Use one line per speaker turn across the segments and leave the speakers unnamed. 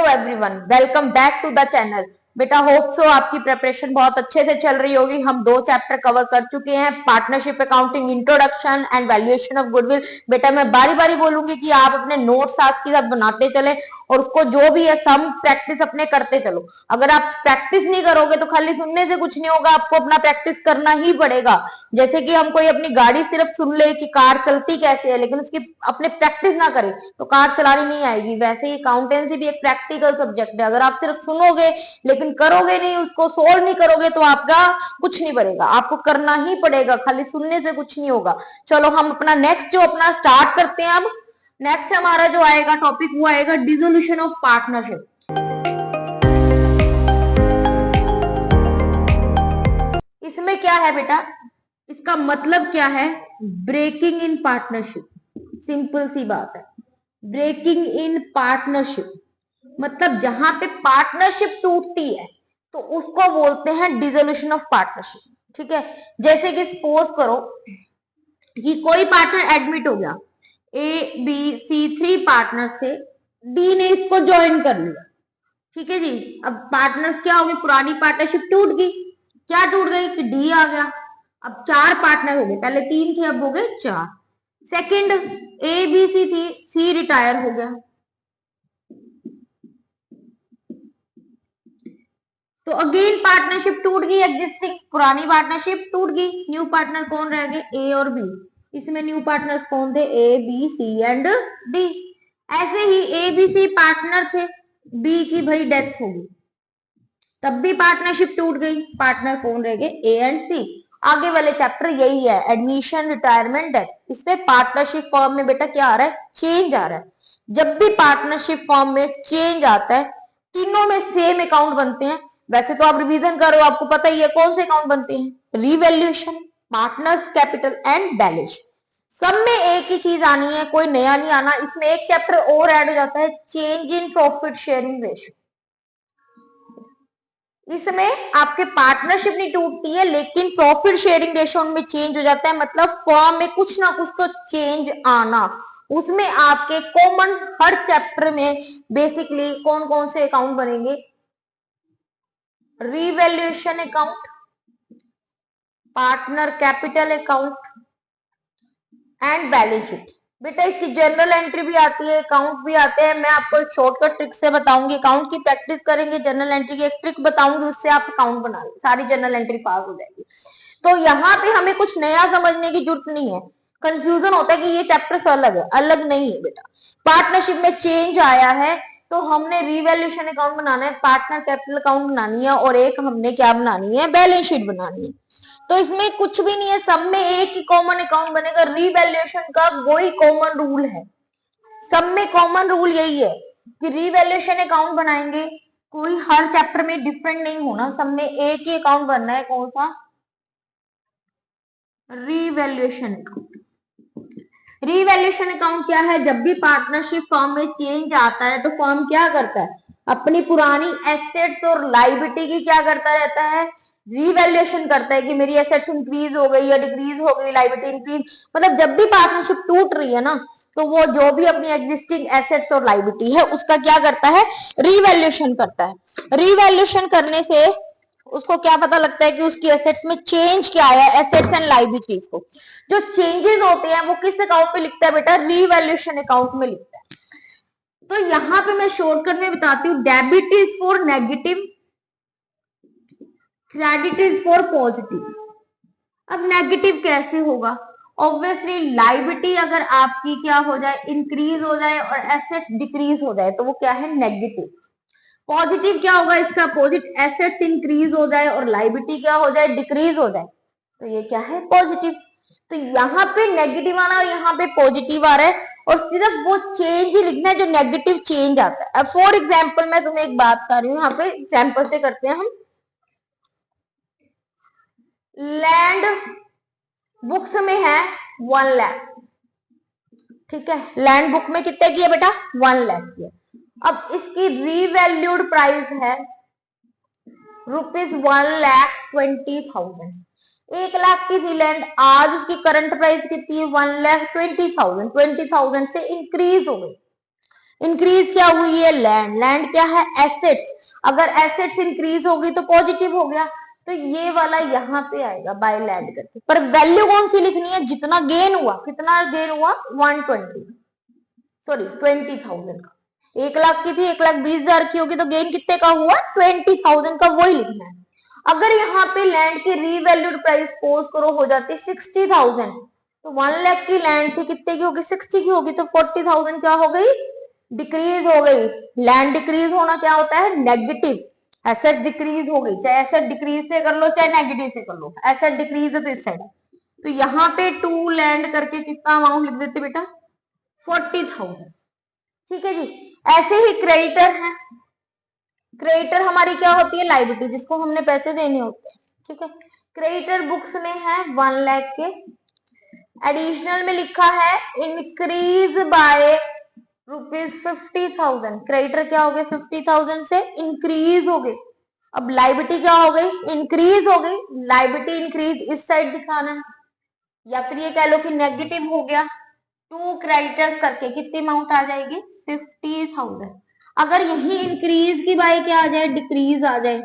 Everyone, welcome back to the channel. बेटा hope so आपकी preparation बहुत अच्छे से चल रही होगी। हम 2 चैप्टर कवर कर चुके हैं, partnership accounting introduction and valuation of goodwill. बेटा मैं बारी बारी बोलूंगी कि आप अपने नोट्स साथ के साथ बनाते चले और उसको जो भी है सम प्रैक्टिस अपने करते चलो। अगर आप प्रैक्टिस नहीं करोगे तो खाली सुनने से कुछ नहीं होगा, आपको अपना प्रैक्टिस करना ही पड़ेगा। जैसे कि हम कोई अपनी गाड़ी सिर्फ सुन ले कि कार चलती कैसे है, लेकिन उसकी अपने प्रैक्टिस ना करें तो कार चलानी नहीं आएगी। वैसे ही अकाउंटेंसी भी एक प्रैक्टिकल सब्जेक्ट है। अगर आप सिर्फ सुनोगे लेकिन करोगे नहीं, उसको सोल्व नहीं करोगे तो आपका कुछ नहीं बनेगा, आपको करना ही पड़ेगा। खाली सुनने से कुछ नहीं होगा। चलो हम अपना नेक्स्ट जो अपना स्टार्ट करते हैं। अब नेक्स्ट हमारा जो आएगा टॉपिक वो आएगा डिसोल्यूशन ऑफ पार्टनरशिप। इसमें क्या है बेटा, इसका मतलब क्या है? Breaking in partnership. सिंपल सी बात है, ब्रेकिंग इन पार्टनरशिप मतलब जहां पे पार्टनरशिप टूटती है तो उसको बोलते हैं डिसोल्यूशन ऑफ पार्टनरशिप। ठीक है, जैसे कि सपोज करो कि कोई पार्टनर एडमिट हो गया, ए बी सी 3 पार्टनर थे, डी ने इसको ज्वाइन कर लिया। ठीक है जी, अब पार्टनर्स क्या हो गए, पुरानी पार्टनरशिप टूट गई। क्या टूट गई कि डी आ गया। अब 4 पार्टनर हो गए, पहले 3 थे अब हो गए 4। सेकंड ए बी सी थी, सी रिटायर हो गया। तो अगेन पार्टनरशिप टूट गई, एग्जिस्टिंग पुरानी पार्टनरशिप टूट गई। न्यू पार्टनर कौन रह गए, ए और बी। इसमें न्यू पार्टनर्स कौन थे, A B C and D. ऐसे ही ए बी सी पार्टनर थे, बी की भाई डेथ होगी, तब भी पार्टनरशिप टूट गई। पार्टनर कौन रह गए, ए एंड सी। आगे वाले चैप्टर यही है, एडमिशन रिटायरमेंट डेथ। इसमें पार्टनरशिप फॉर्म में बेटा क्या आ रहा है, चेंज आ रहा है। जब भी पार्टनरशिप फॉर्म में चेंज आता है तीनों में सेम अकाउंट बनते हैं। वैसे तो आप रिवीजन करो, आपको पता ही है कौन से अकाउंट बनते हैं, revaluation, partners capital and balance. सब में एक ही चीज आनी है, कोई नया नहीं आना। इसमें एक चैप्टर और ऐड हो जाता है, change in profit sharing ratio. इसमें आपके पार्टनरशिप नहीं टूटती है लेकिन प्रॉफिट शेयरिंग रेशियो में चेंज हो जाता है। मतलब फॉर्म में कुछ ना कुछ तो चेंज आना। उसमें आपके कॉमन हर चैप्टर में बेसिकली कौन कौन से अकाउंट बनेंगे, revaluation account, partner capital account and balance sheet. बेटा इसकी जनरल एंट्री भी आती है, अकाउंट भी आते हैं। मैं आपको एक शॉर्टकट ट्रिक से बताऊंगी, अकाउंट की प्रैक्टिस करेंगे, जनरल एंट्री की एक ट्रिक बताऊंगी, उससे आप अकाउंट बना लो, सारी जनरल एंट्री पास हो जाएगी। तो यहाँ पे हमें कुछ नया समझने की जरूरत नहीं है। कंफ्यूजन होता है कि ये चैप्टर अलग है, अलग नहीं है बेटा। पार्टनरशिप में चेंज आया है तो हमने रिवैल्यूएशन अकाउंट बनाना है, पार्टनर कैपिटल अकाउंट बनानी है और एक हमने क्या बनानी है, बैलेंस शीट बनानी है। तो इसमें कुछ भी नहीं है, सब में एक ही कॉमन अकाउंट बनेगा। रिवैल्यूएशन का वही कॉमन रूल है, सब में कॉमन रूल यही है कि रिवैल्यूएशन अकाउंट बनाएंगे, कोई हर चैप्टर में डिफरेंट नहीं होना, सब में एक ही अकाउंट बनना है। कौन सा, रिवैल्यूएशन अकाउंट। रिवैल्यूएशन अकाउंट क्या है, जब भी पार्टनरशिप फॉर्म में चेंज आता है तो फॉर्म क्या करता है, अपनी पुरानी एसेट्स और लाइबिलिटी की क्या करता रहता है, रिवैल्यूएशन करता है कि मेरी एसेट्स इंक्रीज हो गई या डिक्रीज हो गई, लाइबिलिटी इंक्रीज। मतलब जब भी पार्टनरशिप टूट रही है ना तो वो जो भी अपनी एग्जिस्टिंग एसेट्स और लाइबिलिटी है उसका क्या करता है, रिवैल्यूएशन करता है। रिवैल्यूएशन करने से उसको क्या पता लगता है कि उसकी एसेट्स में चेंज क्या आया, एसेट्स एंड लाइबिलिटीज को जो चेंजेस होते हैं वो किस अकाउंट में लिखता है बेटा, रिवैल्यूएशन अकाउंट में लिखता है। तो यहां पे मैं शॉर्टकट में बताती हूँ, debit is for negative, credit is for positive. अब नेगेटिव कैसे होगा, ऑब्वियसली लाइबिलिटी अगर आपकी क्या हो जाए, इंक्रीज हो जाए और एसेट डिक्रीज हो जाए तो वो क्या है, नेगेटिव। पॉजिटिव क्या होगा, इसका अपोजिट, एसेट्स इंक्रीज हो जाए और लाइबिलिटी क्या हो जाए, डिक्रीज हो जाए, तो ये क्या है, पॉजिटिव। तो यहाँ पे नेगेटिव आना और यहाँ पे पॉजिटिव आ रहा है और सिर्फ वो चेंज ही लिखना है जो नेगेटिव चेंज आता है। अब फॉर एग्जाम्पल मैं तुम्हें एक बात कर रही हूँ, यहाँ पे एग्जाम्पल से करते हैं हम। लैंड बुक्स में है 1 लाख, ठीक है, लैंड बुक में कितने की है बेटा, 1 लाख की है। अब इसकी रीवैल्यूड प्राइस है ₹1,20,000। 1 लाख की थी लैंड, आज उसकी करंट प्राइस कितनी है, 1,20,000। 20,000 से इंक्रीज हो गई। इंक्रीज क्या हुई है? लैंड। लैंड क्या है? एसेट्स। अगर एसेट्स इंक्रीज होगी तो पॉजिटिव हो गया, तो ये वाला यहाँ पे आएगा बाय लैंड करके। पर वैल्यू कौन सी लिखनी है? जितना गेन हुआ। कितना गेन हुआ? 120, सॉरी 20,000 का। 1 लाख की थी, 1,20,000 की होगी तो गेन कितने का हुआ? 20,000 का, वही लिखना है। अगर यहाँ पे लैंड की रीवैल्यूड प्राइस पोज करो हो जाती 60,000, तो 1 लाख की लैंड थी, कितने की होगी? 60 की होगी, तो 40,000 क्या हो गई? डिक्रीज हो गई। लैंड डिक्रीज होना क्या होता है? नेगेटिव। एसेट डिक्रीज हो गई, चाहे एसेट डिक्रीज से कर लो चाहे नेगेटिव से कर लो, एसेट डिक्रीज है तो इस साइड। तो यहाँ पे टू लैंड करके कितना अमाउंट लिख देते बेटा? 40,000। ठीक है जी। ऐसे ही क्रेडिटर है। क्रेडिटर हमारी क्या होती है? लाइबिलिटी, जिसको हमने पैसे देने होते हैं। ठीक है। क्रेडिटर बुक्स में है 1 लाख के। एडिशनल में लिखा है इंक्रीज बाय ₹50,000। क्रेडिटर क्या हो गए? 50,000 से इंक्रीज हो गए। अब लाइबिलिटी क्या हो गई? इंक्रीज हो गई। लाइबिलिटी इंक्रीज इस साइड दिखाना है, या फिर ये कह लो कि नेगेटिव हो गया। टू क्रेडिटर्स करके कितनी अमाउंट आ जाएगी? 50,000। अगर यही इंक्रीज की बाय क्या आ जाए? डिक्रीज आ जाए,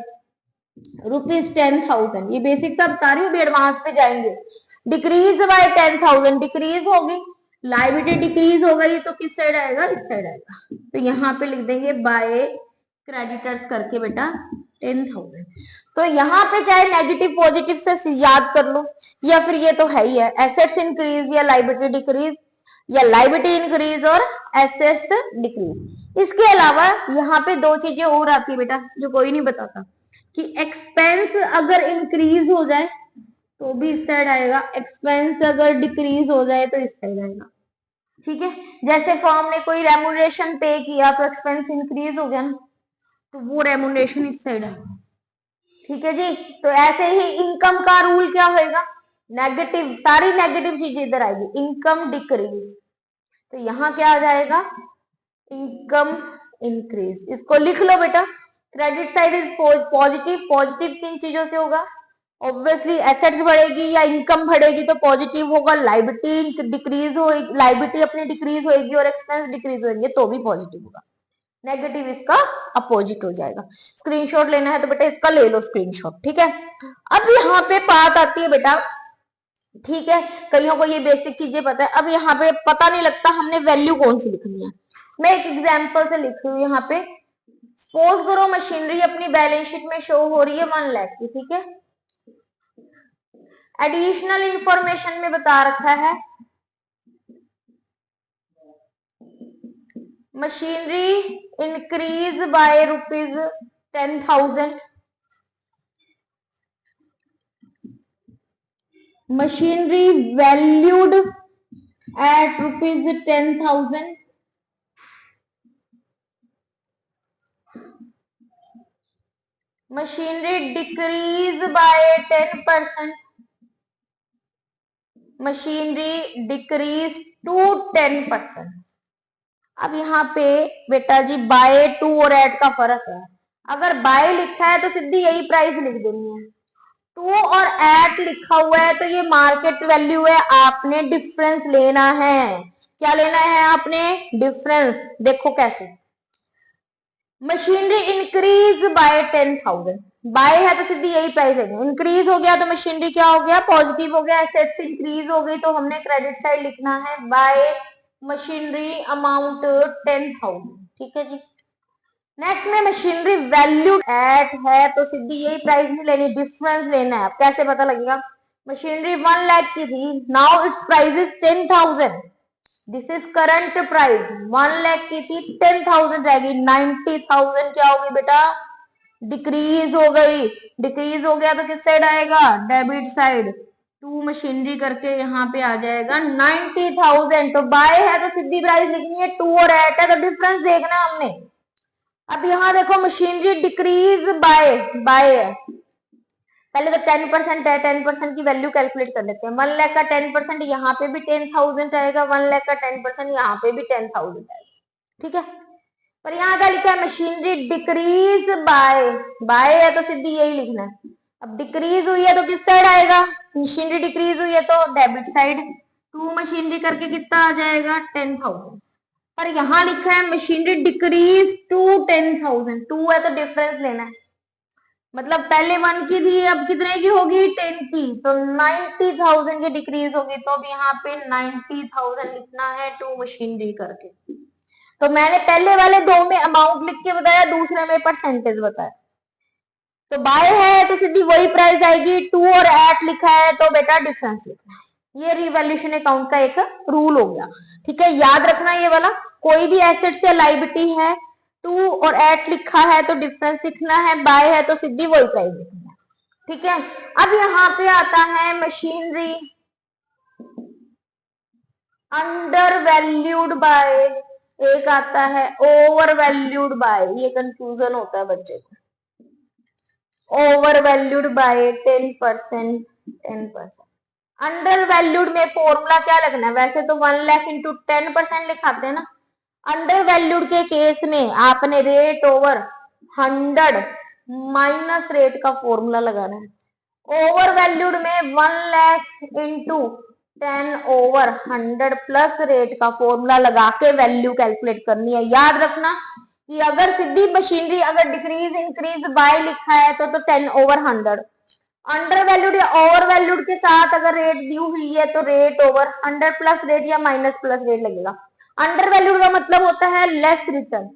₹10,000। ये बेसिक सब बता रही हूँ, एडवांस पे जाएंगे। डिक्रीज बाय 10,000, डिक्रीज होगी। लाइबिलिटी डिक्रीज हो गई तो किस साइड आएगा? इस साइड आएगा। तो यहाँ पे लिख देंगे बाय क्रेडिटर्स करके बेटा 10,000। तो यहाँ पे चाहे नेगेटिव पॉजिटिव से याद कर लो, या फिर ये तो है ही है, एसेट्स इंक्रीज या लाइबिलिटी डिक्रीज, या लाइबिलिटी इंक्रीज और एसेट्स डिक्रीज। इसके अलावा यहाँ पे दो चीजें और आती है बेटा, जो कोई नहीं बताता, कि एक्सपेंस अगर इंक्रीज हो जाए तो भी इस साइड आएगा, एक्सपेंस अगर डिक्रीज हो जाए तो इस साइड आएगा। ठीक है। जैसे फर्म ने कोई रेमुनरेशन पे किया तो एक्सपेंस इंक्रीज हो गया ना, तो वो रेमुनरेशन इस साइड आएगा। ठीक है जी। तो ऐसे ही इनकम का रूल क्या होगा? नेगेटिव, सारी नेगेटिव चीजें इधर आएगी। इनकम डिक्रीज, तो यहाँ क्या आ जाएगा? Income increase. इसको लिख लो बेटा। Credit side is positive. Positive किन चीजों से होगा? ऑब्वियसली एसेट्स बढ़ेगी या इनकम बढ़ेगी तो पॉजिटिव होगा। लाइबिलिटी डिक्रीज हो, लाइबिलिटी अपनी डिक्रीज होगी और एक्सपेंस डिक्रीज होंगे तो भी पॉजिटिव होगा। नेगेटिव इसका अपोजिट हो जाएगा। स्क्रीनशॉट लेना है तो बेटा इसका ले लो स्क्रीनशॉट। ठीक है। अब यहाँ पे बात आती है बेटा, ठीक है, कईयों को ये बेसिक चीजें पता है, अब यहाँ पे पता नहीं लगता हमने वैल्यू कौन सी लिखनी है। मैं एक एग्जांपल से लिख रही हूँ यहाँ पे। सपोज करो मशीनरी अपनी बैलेंस शीट में शो हो रही है 1 लाख की। ठीक है। एडिशनल इंफॉर्मेशन में बता रखा है machinery increase by ₹10,000। Machinery valued at ₹10,000। Machinery decrease by 10%। Machinery decrease to 10%। अब यहाँ पे बेटा जी बाय टू और एट का फर्क है। अगर बाय लिखा है तो सीधी यही प्राइस लिख देनी है। टू और एट लिखा हुआ है तो ये मार्केट वैल्यू है, आपने डिफरेंस लेना है। क्या लेना है आपने? डिफरेंस। देखो कैसे, मशीनरी इंक्रीज बाय 10,000, बाय है तो सीधी यही प्राइस है। इंक्रीज हो गया तो मशीनरी क्या हो गया? पॉजिटिव हो गया। एसेट्स इंक्रीज हो गई तो हमने क्रेडिट साइड लिखना है बाय मशीनरी अमाउंट 10,000। ठीक है जी। नेक्स्ट में मशीनरी वैल्यू एट है तो सीधी यही प्राइस नहीं लेनी, डिफरेंस लेना है। अब कैसे पता लगेगा? मशीनरी 1 लाख की थी, now it's price is 10,000। This is current price. 1 lakh की थी, 10,000 जाएगी, 90,000 क्या हो गई बेटा? डिक्रीज हो गई। डिक्रीज हो गया तो किस साइड आएगा? Debit side. टू मशीनरी करके यहाँ पे आ जाएगा 90,000। तो बाय है तो सीधी प्राइस लिखनी है, टू और एट है तो डिफरेंस देखना हमने। अब यहाँ देखो मशीनरी डिक्रीज बाय, बाय है, पहले तो 10% है, 10% की वैल्यू कैलकुलेट कर लेते हैं। 1 लाख का 10% यहाँ पे भी 10,000 आएगा, 1 लाख का 10% यहाँ पे भी 10,000 आएगा। ठीक है। पर यहाँ क्या लिखा है? मशीनरी डिक्रीज बाय, बाय है तो सीधी यही लिखना है। अब डिक्रीज हुई है तो किस साइड आएगा? मशीनरी डिक्रीज हुई है तो डेबिट साइड। टू मशीनरी करके कितना आ जाएगा? 10,000। पर यहाँ लिखा है मशीनरी डिक्रीज टू 10,000, टू है तो डिफरेंस लेना है, मतलब पहले 1 की थी अब कितने की होगी 10 की, तो 90,000 की डिक्रीज होगी, तो अब यहाँ पे 90,000 लिखना है टू मशीनरी करके। तो मैंने पहले वाले दो में अमाउंट लिख के बताया, दूसरे में परसेंटेज बताया। तो बाय है तो सीधी वही प्राइस आएगी, टू और एट लिखा है तो बेटा डिफरेंस लिखना है। ये रिवैल्यूएशन अकाउंट का एक रूल हो गया, ठीक है, याद रखना ये वाला। कोई भी एसेट्स या लाइबिलिटी है, टू और एट लिखा है तो डिफरेंस लिखना है, बाय है तो सीधी वही प्राइस लिखना है, ठीक है। अब यहाँ पे आता है मशीनरी अंडर वैल्यूड बाय, एक आता है ओवर वैल्यूड बाय, ये कंफ्यूजन होता है बच्चे को। Over valued bye 10%, 10%। Under valued में फॉर्मूला क्या लगना है, वैसे तो 1 लाख इंटू 10% लिखाते हैं ना। अंडर वैल्यूड के केस में आपने रेट ओवर 100 माइनस रेट का फॉर्मूला लगाना है। ओवर वैल्यूड में 1 lakh into 10 over 100 plus rate का फॉर्मूला लगा के वैल्यू कैलकुलेट करनी है। याद रखना कि अगर सीधी मशीनरी अगर डिक्रीज इंक्रीज बाय लिखा है तो 10 ओवर 100, अंडर वैल्यूड या ओवर वैल्यूड के साथ अगर रेट दी हुई है तो रेट ओवर 100 प्लस रेट या माइनस प्लस रेट लगेगा। अंडर वैल्यूड का मतलब होता है लेस रिटर्न,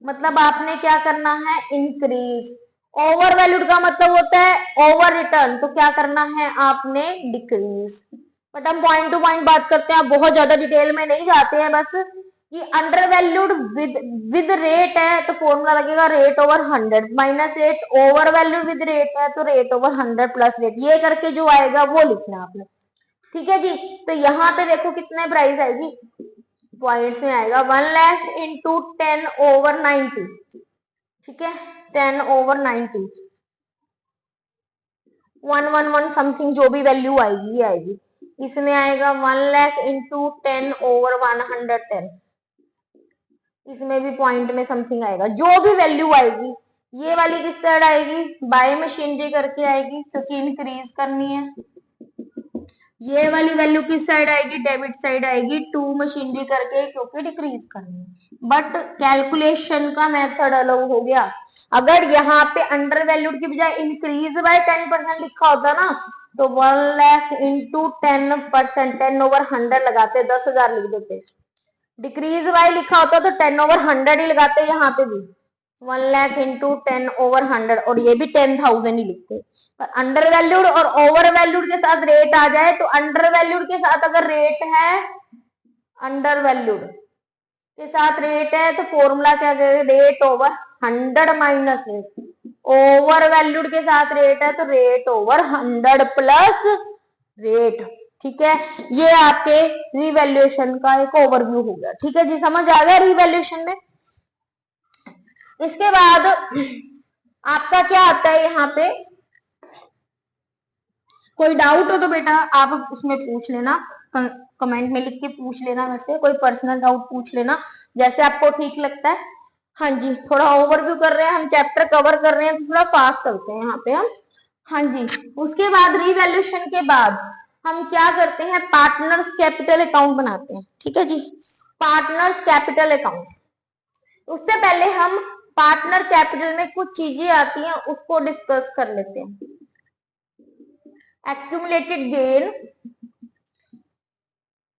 मतलब आपने क्या करना है इंक्रीज। ओवर वैल्यूड का मतलब होता है ओवर रिटर्न, तो क्या करना है आपने डिक्रीज। बट हम पॉइंट टू पॉइंट बात करते हैं, बहुत ज्यादा डिटेल में नहीं जाते हैं, बस कि अंडर वैल्यूड विद रेट है तो फॉर्मूला लगेगा rate over 100 minus rate, over valued with rate है तो रेट ओवर 100 प्लस रेट, ये करके जो आएगा वो लिखना आपने, ठीक है जी। तो यहाँ पे देखो कितने प्राइस आएगी, पॉइंट्स में आएगा 1 लाख इंटू 10 ओवर 90, ठीक है, 10 ओवर 90, 111 समथिंग जो भी वैल्यू आएगी ये आएगी। इसमें आएगा 1 लाख इंटू 10 ओवर 110, इसमें भी पॉइंट में समथिंग आएगा, जो भी वैल्यू आएगी ये वाली किस साइड आएगी, बाय मशीनरी करके आएगी क्योंकि इंक्रीज करनी है। ये वाली वैल्यू किस साइड आएगी, डेबिट साइड आएगी, टू मशीनरी करके क्योंकि डिक्रीज करनी है। बट कैलकुलेशन का मेथड अलग हो गया। अगर यहाँ पे अंडर वैल्यूड की बजाय इंक्रीज बाय 10% लिखा होता ना तो 1 लाख इंटू 10%, 10 ओवर 100 लगाते, 10,000 लिख देते। डिक्रीज बाय लिखा होता तो 10 ओवर 100 ही लगाते, यहाँ पे भी 1 लाख इंटू 10 ओवर 100 और ये भी 10,000 ही लिखते। पर अंडर वैल्यूड और ओवर वैल्यूड के साथ रेट आ जाए तो अंडर वैल्यूड के साथ अगर रेट है, अंडर वैल्यूड के साथ रेट है तो फॉर्मूला क्या करेगा, rate over 100 minus rate, over valued के साथ रेट है तो रेट ओवर 100 प्लस रेट, ठीक है। ये आपके रिवैल्यूएशन का एक ओवरव्यू हो गया, ठीक है जी, समझ आ गया रिवैल्यूएशन में। इसके बाद आपका क्या आता है यहाँ पे, कोई डाउट हो तो बेटा आप उसमें पूछ लेना, कमेंट में लिख के पूछ लेना, मेरे से कोई पर्सनल डाउट पूछ लेना जैसे आपको ठीक लगता है। हाँ जी, थोड़ा ओवरव्यू कर रहे हैं हम, चैप्टर कवर कर रहे हैं तो थोड़ा फास्ट चलते हैं यहाँ पे हम। हाँ जी, उसके बाद रिवैल्यूएशन के बाद हम क्या करते हैं, पार्टनर्स कैपिटल अकाउंट बनाते हैं, ठीक है जी, पार्टनर्स कैपिटल अकाउंट। उससे पहले हम पार्टनर कैपिटल में कुछ चीजें आती हैं उसको डिस्कस कर लेते हैं। Accumulated gain,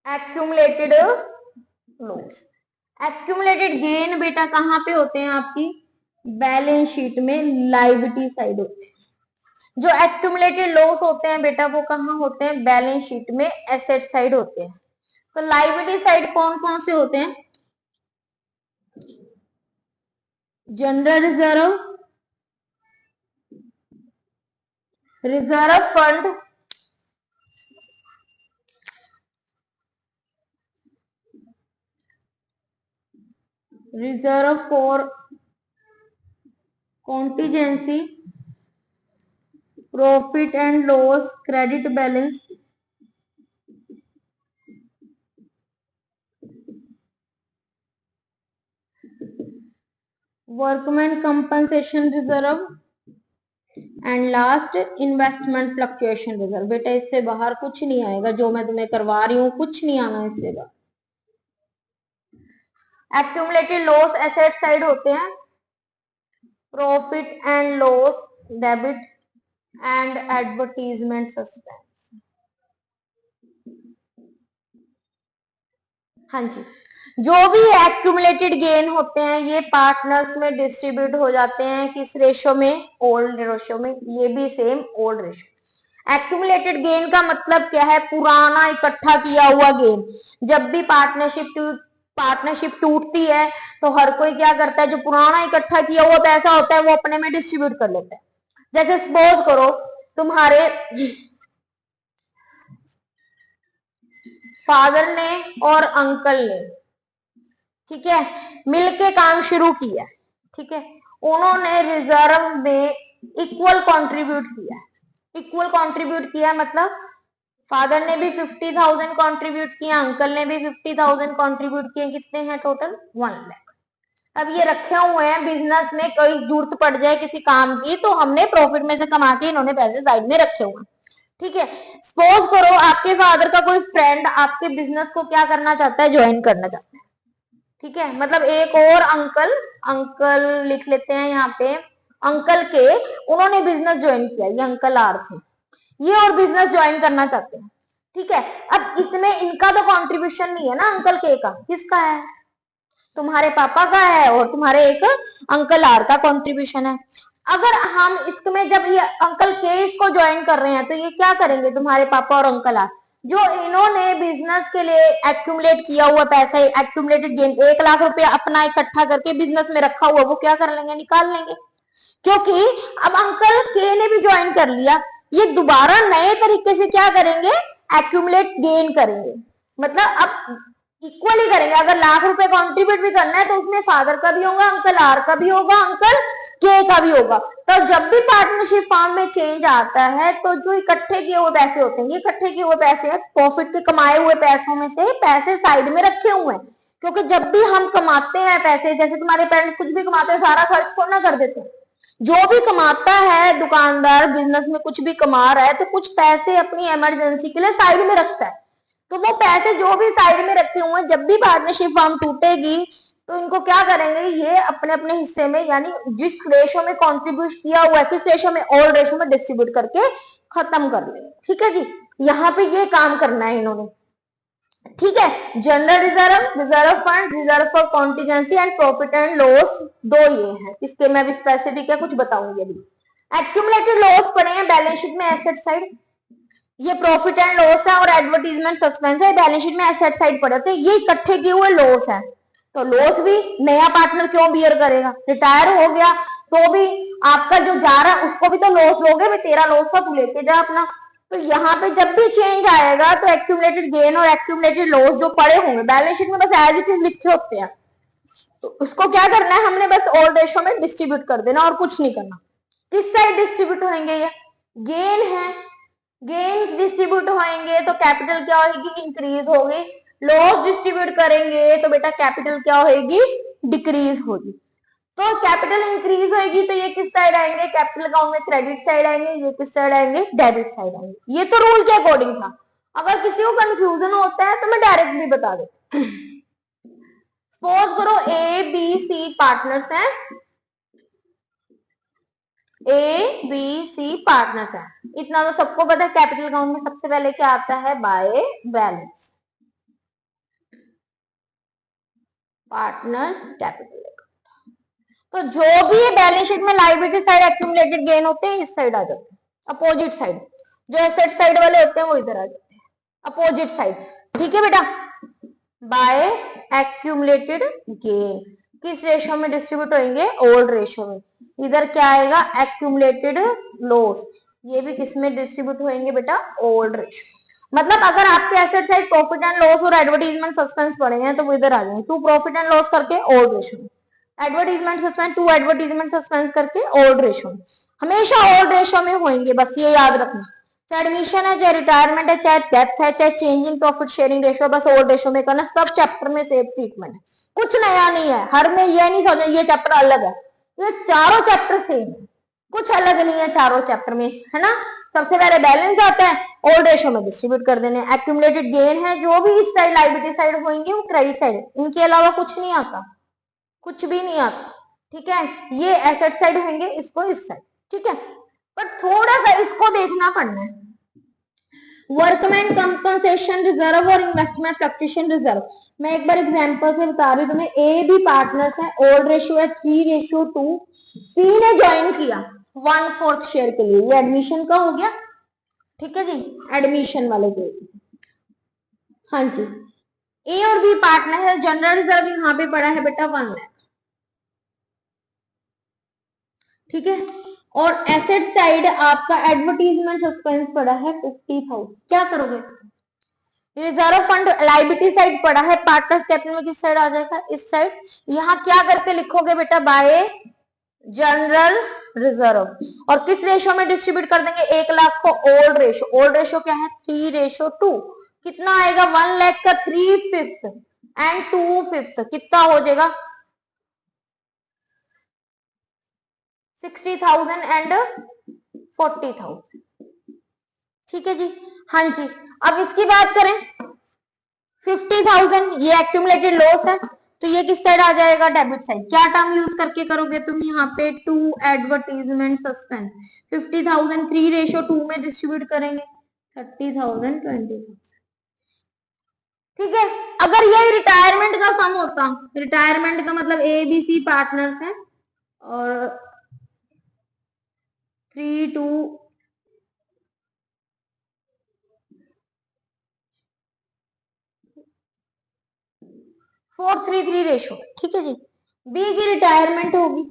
accumulated loss. Accumulated gain बेटा कहाँ पे होते हैं आपकी, बैलेंस शीट में लायबिलिटी साइड होते हैं। जो एक्यूमुलेटेड लॉस होते हैं बेटा वो कहाँ होते हैं, बैलेंस शीट में एसेट साइड होते हैं। तो लायबिलिटी साइड कौन कौन से होते हैं, general reserve, reserve fund, reserve for contingency, profit and loss, credit balance, workman compensation reserve and last investment fluctuation reserve. बेटा इससे बाहर कुछ नहीं आएगा, जो मैं तुम्हें करवा रही हूँ कुछ नहीं आना इससे बाहर। एक्यूमुलेटेड लॉस एसेट साइड होते हैं, profit and loss debit and advertisement suspense. हाँ जी, जो भी एक्यूमुलेटेड गेन होते हैं ये पार्टनर्स में डिस्ट्रीब्यूट हो जाते हैं किस रेशो में, ओल्ड रेशो में। ये भी same old ratio. Accumulated gain का मतलब क्या है, पुराना इकट्ठा किया हुआ गेन। जब भी पार्टनरशिप टूटती है तो हर कोई क्या करता है, जो पुराना इकट्ठा किया हुआ पैसा होता है वो अपने में डिस्ट्रीब्यूट कर लेता है। जैसे सपोज करो तुम्हारे फादर ने और अंकल ने, ठीक है, मिलके काम शुरू किया, ठीक है, उन्होंने रिजर्व में इक्वल कंट्रीब्यूट किया। इक्वल कंट्रीब्यूट किया मतलब फादर ने भी 50,000 कंट्रीब्यूट किया, अंकल ने भी 50,000 कंट्रीब्यूट किए, कितने हैं टोटल, 1 लाख। अब ये रखे हुए हैं बिजनेस में, कोई जरूरत पड़ जाए किसी काम की तो हमने प्रॉफिट में से कमा के इन्होंने पैसे साइड में रखे हुए हैं, ठीक है। सपोज करो आपके फादर का कोई फ्रेंड आपके बिजनेस को क्या करना चाहता है, ज्वाइन करना चाहता है, ठीक है, मतलब एक और अंकल लिख लेते हैं यहाँ पे, अंकल के उन्होंने बिजनेस ज्वाइन किया, ये अंकल आर थे, ये और बिजनेस ज्वाइन करना चाहते हैं, ठीक है। अब इसमें इनका तो कंट्रीब्यूशन नहीं है ना, अंकल के का, किसका है, तुम्हारे पापा का है और तुम्हारे एक अंकल आर का कंट्रीब्यूशन है। अगर हम इसमें जब ये अंकल के इसको ज्वाइन कर रहे हैं तो ये क्या करेंगे, तुम्हारे पापा और अंकल आर जो इन्होंने बिजनेस के लिए एक्यूमुलेट किया हुआ पैसा, एक्यूमुलेटेड गेन 1 लाख रुपया अपना इकट्ठा करके बिजनेस में रखा हुआ, वो क्या कर लेंगे, निकाल लेंगे। क्योंकि अब अंकल के ने भी ज्वाइन कर लिया, ये दोबारा नए तरीके से क्या करेंगे, एक्यूमुलेट गेन करेंगे, मतलब अब इक्वली करेंगे। अगर लाख रुपए कंट्रीब्यूट भी करना है तो उसमें फादर का भी होगा, अंकल आर का भी होगा, अंकल के का भी होगा। तो जब भी पार्टनरशिप फॉर्म में चेंज आता है तो जो इकट्ठे किए हुए पैसे होते हैं, ये इकट्ठे किए हुए पैसे प्रॉफिट के कमाए हुए पैसों में से पैसे साइड में रखे हुए हैं। क्योंकि जब भी हम कमाते हैं पैसे, जैसे तुम्हारे पेरेंट्स कुछ भी कमाते हैं सारा खर्च थोड़ा ना कर देते हैं, जो भी कमाता है दुकानदार बिजनेस में कुछ भी कमा रहा है तो कुछ पैसे अपनी इमरजेंसी के लिए साइड में रखता है। तो वो पैसे जो भी साइड में रखे हुए हैं, जब भी पार्टनरशिप फॉर्म टूटेगी तो इनको क्या करेंगे, ये अपने अपने हिस्से में, यानी जिस रेशो में कंट्रीब्यूट किया हुआ है, किस रेशो में, ओल्ड रेशो में डिस्ट्रीब्यूट करके खत्म कर लेंगे, ठीक है जी। यहाँ पे ये काम करना है इन्होंने, ठीक है। General reserve, reserve fund, reserve for contingency and profit and loss, दो ये हैं। इसके मैं भी स्पेसिफिक है कुछ बताऊंगी अभी। एक्यूमुलेटेड लॉस पड़े हैं बैलेंस शीट में एसेट साइड, ये प्रॉफिट एंड लॉस है और एडवर्टीजमेंट सस्पेंस है, बैलेंस शीट में एसेट साइड पड़े थे, ये इकट्ठे किए हुए लॉस है। तो लॉस भी नया पार्टनर क्यों बियर करेगा, रिटायर हो गया तो भी आपका जो जा रहा है उसको भी तो लॉस लोगे, भाई तेरा लॉस था तू लेके जा अपना। तो यहाँ पे जब भी चेंज आएगा तो एक्यूमुलेटेड गेन और एक्यूमुलेटेड लॉस जो पड़े होंगे बैलेंस शीट में बस एज इट इज लिखे होते हैं, तो उसको क्या करना है हमने, बस ओल्ड रेशो में डिस्ट्रीब्यूट कर देना और कुछ नहीं करना। किस साइड डिस्ट्रीब्यूट होंगे, ये गेन है, गेन्स डिस्ट्रीब्यूट होंगे तो कैपिटल क्या होगी, इंक्रीज होगी। लॉस डिस्ट्रीब्यूट करेंगे तो बेटा कैपिटल क्या होगी, डिक्रीज होगी। तो कैपिटल इंक्रीज होगी तो ये किस साइड आएंगे, कैपिटल अकाउंट में क्रेडिट साइड आएंगे, ये किस साइड आएंगे, डेबिट साइड आएंगे। ये तो रूल के अकॉर्डिंग था, अगर किसी को कंफ्यूजन होता है तो मैं डायरेक्ट भी बता देती। सपोज करो ए बी सी पार्टनर्स हैं, ए बी सी पार्टनर्स है, इतना तो सबको पता है। कैपिटल अकाउंट में सबसे पहले क्या आता है, बाय बैलेंस, पार्टनर्स कैपिटल। तो जो भी बैलेंस शीट में लायबिलिटी साइड एक्यूमुलेटेड गेन होते हैं इस साइड आ जाते हैं, अपोजिट साइड। जो एसेट साइड वाले होते हैं वो इधर आ जाते हैं, अपोजिट साइड, ठीक है बेटा। बाय एक्यूमुलेटेड गेन किस रेशो में डिस्ट्रीब्यूट होंगे, ओल्ड रेशो में। इधर क्या आएगा, एक्यूमुलेटेड लॉस, ये भी किस में डिस्ट्रीब्यूट होंगे बेटा, ओल्ड रेशो। मतलब अगर आपके asset side profit and loss और एडवर्टीजमेंट सस्पेंस पड़े हैं तो वो इधर आ जाएंगे, टू प्रॉफिट एंड लॉस करके ओल्ड रेशो में, advertisement suspense, to advertisement suspense करके ओल्ड रेशो में, हमेशा ओल्ड रेशो में होंगे, बस ये याद रखना। चाहे एडमिशन है, चाहे रिटायरमेंट है, चाहे डेथ है, चाहे change in profit sharing ratio, बस ओल्ड रेशियो में करना। सब चैप्टर में सेम ट्रीटमेंट है, कुछ नया नहीं है। हर में ये नहीं समझो ये चैप्टर अलग है, ये चारों चैप्टर सेम है, कुछ अलग नहीं है चारों चैप्टर में, है ना। सबसे पहले बैलेंस आता है, ओल्ड रेशो में डिस्ट्रीब्यूट कर देने। एक्यूमुलेटेड गेन है जो भी इस साइड लायबिलिटी साइड होंगे वो क्रेडिट साइड, इनके अलावा कुछ नहीं आता, कुछ भी नहीं आता, ठीक है। ये एसेट साइड होंगे, इसको इस साइड, ठीक है। पर थोड़ा सा इसको देखना पड़ना है, वर्कमैन कंपनसेशन रिजर्व और इन्वेस्टमेंट फ्लक्चुएशन रिजर्व। मैं एक बार एग्जांपल से बता रही हूँ तुम्हें, ए बी पार्टनर्स है, ओल्ड रेशियो है 3:2, सी ने ज्वाइन किया 1/4 शेयर के लिए, ये एडमिशन का हो गया, ठीक है जी, एडमिशन वाले केस। हाँ जी, ए और बी पार्टनर है, जनरल रिजर्व यहाँ पे पड़ा है बेटा 1 लाख, ठीक है। और एसेट साइड आपका एडवर्टीजमेंट सस्पेंस पड़ा है 50,000, क्या करोगे? रिजर्व फंड लायबिलिटी साइड पड़ा है, पार्टनर्स कैपिटल में किस साइड आ जाएगा? इस साइड। यहाँ क्या करके लिखोगे बेटा? Bye general reserve. और किस रेशो में डिस्ट्रीब्यूट कर देंगे 1 लाख को? Old ratio. ओल्ड रेशो क्या है? 3:2। कितना आएगा? 1 लाख का 3/5 एंड 2/5 कितना हो जाएगा? 60,000 एंड 40,000, ठीक है जी। हाँ जी, अब इसकी बात करें 50,000, ये एक्यूमुलेटेड लॉस है, तो ये किस साइड आ जाएगा? Debit side. क्या टर्म यूज करके करोगे तुम यहाँ पे? To advertisement suspense. 50,000 3:2 में डिस्ट्रीब्यूट करेंगे, 30,000 20,000, ठीक है। अगर ये रिटायरमेंट का सम होता, रिटायरमेंट का मतलब ए बी सी पार्टनर्स है और 3:2 4:3 रेशो, ठीक है जी। बी की रिटायरमेंट होगी,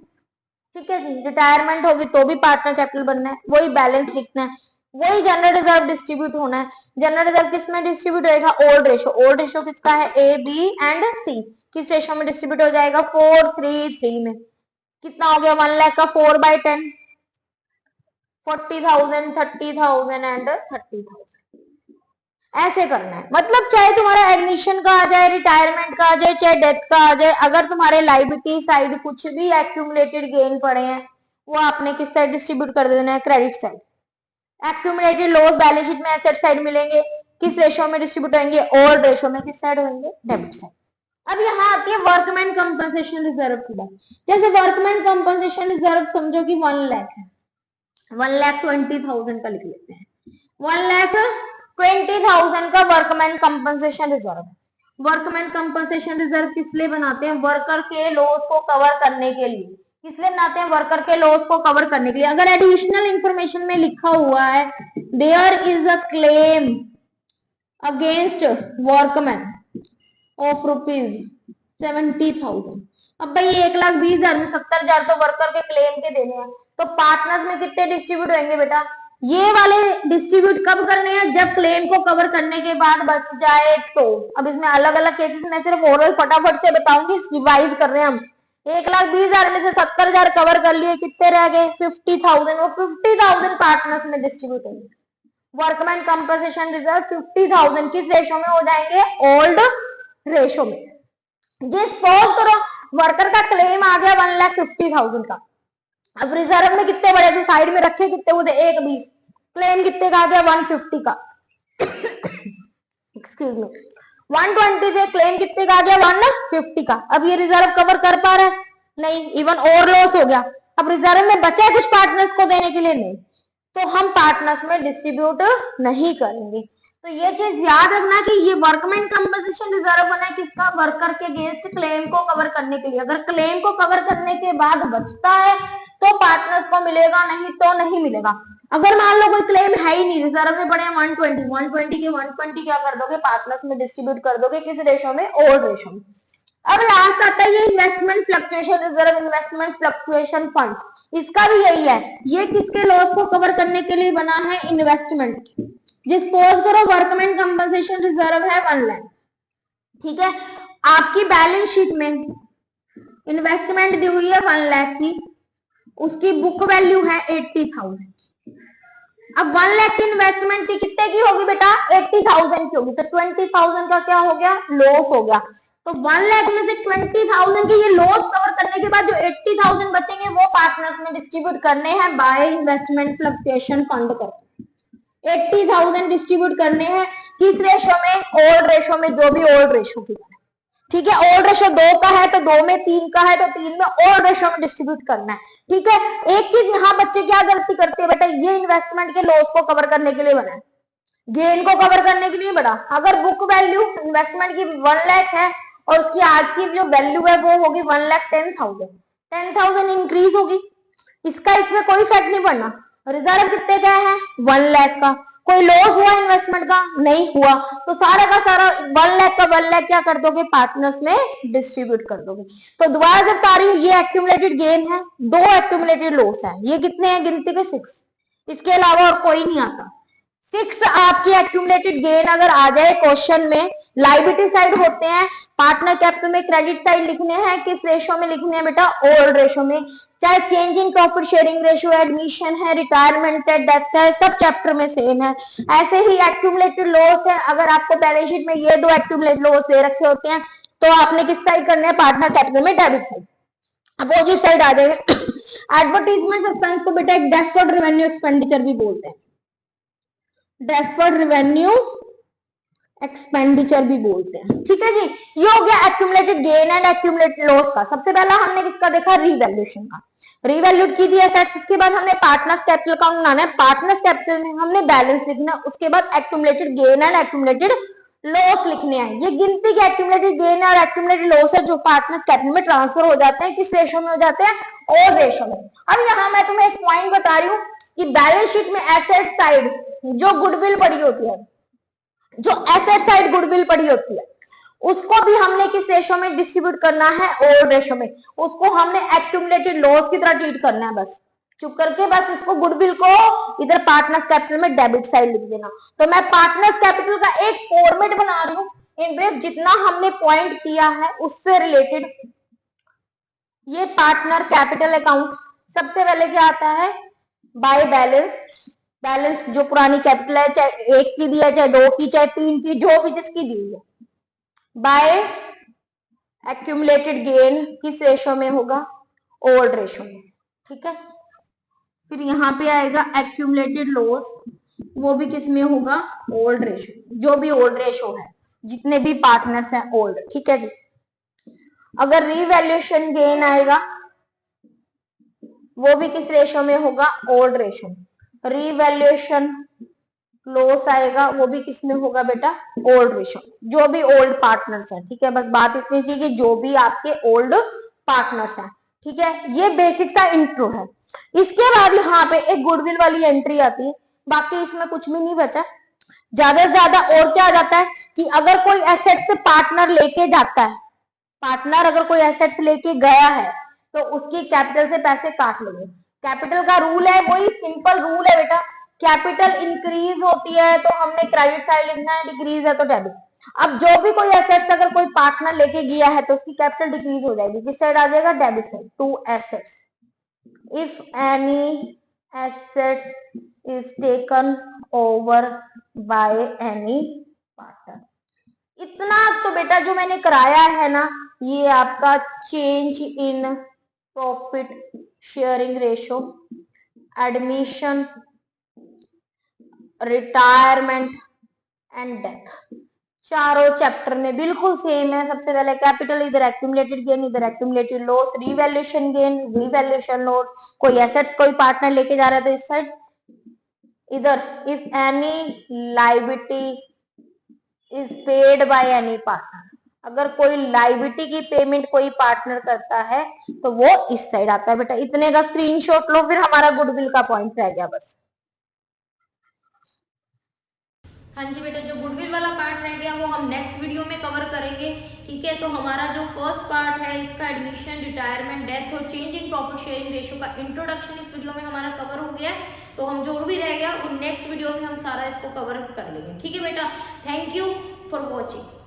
ठीक है जी, रिटायरमेंट होगी तो भी पार्टनर कैपिटल बनना है, वही बैलेंस लिखना है, वही जनरल रिजर्व डिस्ट्रीब्यूट होना है। जनरल रिजर्व किस में डिस्ट्रीब्यूट होएगा? Old ratio. ओल्ड रेशो किसका है? ए बी एंड सी। किस रेशो में डिस्ट्रीब्यूट हो जाएगा? 4:3 में। कितना हो गया? 1 लाख का 4/10, 40,000 30,000 एंड 30,000। ऐसे करना है, मतलब चाहे तुम्हारा एडमिशन का आ जाए, रिटायरमेंट का आ जाए, चाहे डेथ का आ जाए, अगर तुम्हारे लायबिलिटी साइड कुछ भी एक्यूमुलेटेड गेन पड़े हैं वो आपने किस साइड डिस्ट्रीब्यूट कर देना है? Credit side. Accumulated loss balance sheet में एसेट साइड मिलेंगे, किस रेशो में डिस्ट्रीब्यूट होंगे? ओल्ड रेशो में। किस साइड होंगे? Debit side. अब यहाँ आती है वर्कमैन कंपनसेशन रिजर्व की बात। जैसे वर्कमैन कंपनसेशन रिजर्व समझो कि 1 लाख है, 1,20,000 का लिख लेते हैं, 1,20,000 का workman compensation reserve. Workman compensation reserve किस लिए बनाते हैं? वर्कर के लॉस को कवर करने के लिए। किस लिए बनाते हैं? वर्कर के लॉस को कवर करने के लिए। अगर एडिशनल इंफॉर्मेशन में लिखा हुआ है there is a claim against workman of ₹70,000, अब भाई 1,20,000 में 70,000 तो वर्कर के क्लेम के देने हैं, तो पार्टनर्स में कितने डिस्ट्रीब्यूट होंगे बेटा? ये वाले डिस्ट्रीब्यूट कब करने हैं? जब क्लेम को कवर करने के बाद बच जाए तो। अब इसमें अलग अलग केसेस में सिर्फ ओरल फटाफट से बताऊंगी, रिवाइज कर रहे हैं हम। 1,20,000 में से 70,000 कवर कर लिए, कितने रह गए? 50,000। वो 50,000 पार्टनर्स में डिस्ट्रीब्यूट होंगे। वर्कमैन कंपनसेशन रिजर्व 50,000 किस रेशो में हो जाएंगे? ओल्ड रेशो में। जिस सपोज करो वर्कर का क्लेम आ गया 1,50,000 का, अब रिजर्व में कितने बड़े थे? साइड में रखे कितने हुए थे? 1,20। क्लेम कितने का आ गया? 150 का, एक्सक्यूज मी, 120 से क्लेम कितने का आ गया? 150 का। अब ये रिजर्व कवर कर पा रहा है? नहीं, इवन और लॉस हो गया। अब रिजर्व में बचा है कुछ पार्टनर्स को देने के लिए? नहीं, तो हम पार्टनर्स में डिस्ट्रीब्यूट नहीं करेंगे। तो ये चीज याद रखना कि ये वर्कमैन कंपनसेशन रिजर्व बना है किसका? वर्कर के अगेंस्ट क्लेम को कवर करने के लिए। अगर क्लेम को कवर करने के बाद बचता है तो पार्टनर्स को मिलेगा, नहीं तो नहीं मिलेगा। अगर मान लो कोई क्लेम है ही नहीं, रिजर्व में पड़े 120 के 120 क्या कर दोगे? पार्टनर्स में डिस्ट्रीब्यूट कर दोगे। किस रेशो में? ओल्ड रेशो में। अब लास्ट आता है ये investment fluctuation reserve, investment fluctuation fund. इसका भी यही है, ये किसके लॉस को कवर करने के लिए बना है? इन्वेस्टमेंट। सपोज करो वर्कमैन कंपनसेशन रिजर्व है 1 लाख, ठीक है। आपकी बैलेंस शीट में इन्वेस्टमेंट दी हुई है 1 लाख की, उसकी बुक वैल्यू है 80,000। अब 1 लाख की इन्वेस्टमेंट की कितने की होगी बेटा? 80,000 की होगी, तो 20,000 का क्या हो गया? लॉस हो गया। तो 1 लाख में से 20,000 की ये लॉस कवर करने के बाद जो 80,000 बचेंगे वो पार्टनर्स में डिस्ट्रीब्यूट करने हैं बाय इन्वेस्टमेंट फ्लक्चुएशन फंड करके। 80,000 डिस्ट्रीब्यूट करने हैं किस रेशो में, ओल्ड रेशो में, जो भी ओल्ड रेशो की है, ठीक है। ओल्ड रेशो 2 का है तो 2 में, 3 का है तो 3 में, ओल्ड रेशो में डिस्ट्रीब्यूट करना है, ठीक है। एक चीज यहाँ बच्चे क्या गलती करते हैं बेटा, ये इन्वेस्टमेंट के लॉस को कवर करने के लिए बना है, गेन को कवर करने के लिए बड़ा। अगर बुक वैल्यू इन्वेस्टमेंट की 1 लाख है और उसकी आज की जो वैल्यू है वो होगी 1,10,000, 10,000 इंक्रीज होगी, इसका इसमें कोई इफेक्ट नहीं पड़ना। रिजर्व कितने का है, 1 लाख का, कोई लॉस हुआ इन्वेस्टमेंट का, नहीं हुआ, तो सारा का सारा 1 लाख का 1 लाख क्या कर दोगे, पार्टनर्स में डिस्ट्रीब्यूट कर दोगे। तो दोबारा जब तारीफ, ये एक्यूमुलेटेड गेन है, 2 एक्यूमुलेटेड लॉस है, ये कितने हैं गिनती के 6, इसके अलावा और कोई नहीं आता। 6 आपकी एक्यूमुलेटेड गेन अगर आ जाए क्वेश्चन में, लाइबिलिटी साइड होते हैं, पार्टनर कैपिटल में क्रेडिट साइड लिखने हैं, किस रेशो में लिखने हैं बेटा, ओल्ड रेशो में, चाहे change in profit sharing ratio, admission है, रिटायरमेंट है, डेथ है, सब चैप्टर में सेम है। ऐसे ही एक्यूमुलेटेड लॉस है, अगर आपको बैलेंस शीट में ये 2 एक्यूमुलेटेड लॉस दे रखे होते हैं तो आपने किस साइड करना है, पार्टनर कैपिटल में डेबिट साइड, अपोजिट साइड आ जाएगा। एडवर्टीजमेंट एक्सपेंस को बेटा एक डेफर्ड रेवेन्यू एक्सपेंडिचर भी बोलते हैं, डेफर्ड रेवेन्यू एक्सपेंडिचर भी बोलते हैं, ठीक है जी। ये हो गया accumulated gain and accumulated loss का। सबसे पहला हमने किसका देखा, रीवैल्यूएशन का, रीवैल्यूट कीजिए एसेट्स, उसके बाद हमने पार्टनर्स कैपिटल अकाउंट बनाना है, पार्टनर्स कैपिटल में हमने बैलेंस लिखना है, उसके बाद accumulated gain and accumulated loss लिखने हैं। ये गिनती के एक्यूमुलेटेड गेन और एक्यूमुलेटेड लॉस है जो पार्टनर्स कैपिटल में ट्रांसफर हो जाते हैं, किस रेशो में हो जाते हैं, और रेशो में। अब यहाँ मैं तुम्हें एक पॉइंट बता रही हूँ कि बैलेंस शीट में एसेट साइड जो गुडविल पड़ी होती है, जो एसेट साइड गुडविल पड़ी होती है, उसको भी हमने किस रेशो में डिस्ट्रीब्यूट करना है, ओल्ड रेशो में, उसको हमने एक्यूमुलेटेड लॉस की तरह ट्रीट करना है, बस चुप करके बस इसको गुडविल को इधर पार्टनर्स कैपिटल में डेबिट साइड लिख देना। तो मैं पार्टनर्स कैपिटल का एक फॉर्मेट बना रही हूँ, इन ब्रीफ जितना हमने पॉइंट किया है उससे रिलेटेड। ये पार्टनर कैपिटल अकाउंट सबसे पहले क्या आता है, बाय बैलेंस, बैलेंस जो पुरानी कैपिटल है, चाहे 1 की दी है, चाहे 2 की, चाहे 3 की, जो भी जिसकी दी है, बाय एक्यूमुलेटेड गेन किस रेशो में होगा, ओल्ड रेशो में, ठीक है। फिर यहाँ पे आएगा एक्यूमुलेटेड लॉस, वो भी किस में होगा, ओल्ड रेशो, जो भी ओल्ड रेशो है, जितने भी पार्टनर्स हैं ओल्ड, ठीक है जी। अगर रीवैल्यूएशन गेन आएगा वो भी किस रेशो में होगा, ओल्ड रेशो में। रीवैल्यूएशन लॉस आएगा वो भी किस में होगा बेटा, ओल्ड रेशो, जो भी ओल्ड पार्टनर्स हैं, ठीक है। बस बात इतनी सी कि जो भी आपके ओल्ड पार्टनर्स हैं, ठीक है। ये बेसिक सा इंट्रो है। इसके बाद यहाँ पे एक गुडविल वाली एंट्री आती है, बाकी इसमें कुछ भी नहीं बचा। ज्यादा से ज्यादा और क्या आ जाता है कि अगर कोई एसेट से पार्टनर लेके जाता है, पार्टनर अगर कोई एसेट्स लेके गया है तो उसकी कैपिटल से पैसे काट लेंगे। कैपिटल का रूल है, वही सिंपल रूल है बेटा, कैपिटल इंक्रीज होती है तो हमने क्रेडिट साइड लिखना है, डिक्रीज है तो डेबिट। अब जो भी कोई एसेट्स अगर कोई पार्टनर लेके गया है तो उसकी कैपिटल डिक्रीज हो जाएगी, किस साइड आ जाएगा, debit side, to assets. If any assets is taken over by any partner. इतना तो बेटा जो मैंने कराया है ना, ये आपका change in profit sharing ratio, admission, retirement and death, चारों चैप्टर में बिल्कुल सेम है। सबसे पहले कैपिटल, इधर एक्यूमुलेटेड गेन, इधर accumulated loss, revaluation gain, revaluation loss, कोई एसेट्स कोई पार्टनर लेके जा रहा है तो इस साइड, इधर if any liability is paid by any partner, अगर कोई लायबिलिटी की पेमेंट कोई पार्टनर करता है तो वो इस साइड आता है बेटा। इतने का स्क्रीनशॉट लो, फिर हमारा गुडविल का पॉइंट रह गया बस।
हाँ जी बेटा, जो गुडविल वाला पार्ट रह गया वो हम नेक्स्ट वीडियो में कवर करेंगे, ठीक है। तो हमारा जो फर्स्ट पार्ट है इसका एडमिशन, रिटायरमेंट, डेथ और change in profit sharing ratio का इंट्रोडक्शन इस वीडियो में हमारा कवर हो गया। तो हम जो भी रह गया वो नेक्स्ट वीडियो में हम सारा इसको कवर कर लेंगे, ठीक है बेटा। Thank you for watching.